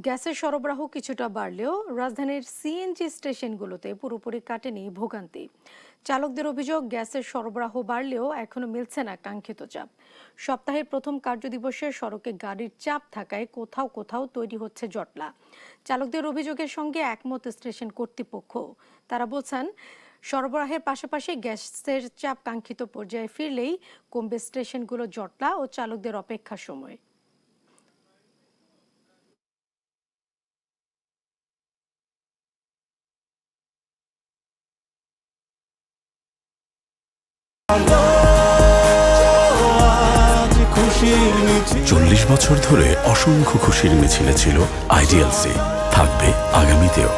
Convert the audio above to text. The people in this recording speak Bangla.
গ্যাসের সরবরাহ কিছুটা বাড়লেও রাজধানীর সিএনজি স্টেশনগুলোতে পুরোপুরি কাটেনি ভোগান্তি। চালকদের অভিযোগ, গ্যাসের সরবরাহ বাড়লেও এখনো মিলছে না কাঙ্ক্ষিত চাপ। সপ্তাহের প্রথম কার্যদিবসে সড়কে গাড়ির চাপ থাকায় কোথাও কোথাও তৈরি হচ্ছে জটলা। চালকদের অভিযোগের সঙ্গে একমত স্টেশন কর্তৃপক্ষ। তারা বলছেন, সরবরাহের পাশাপাশি গ্যাসের চাপ কাঙ্ক্ষিত পর্যায়ে ফিরলেই কমবে স্টেশনগুলো জটলা ও চালকদের অপেক্ষার সময়। 40 বছর ধরে অসংখ্য খুশির মিছিলে ছিল আইডিএলসি, থাকবে আগামীতেও।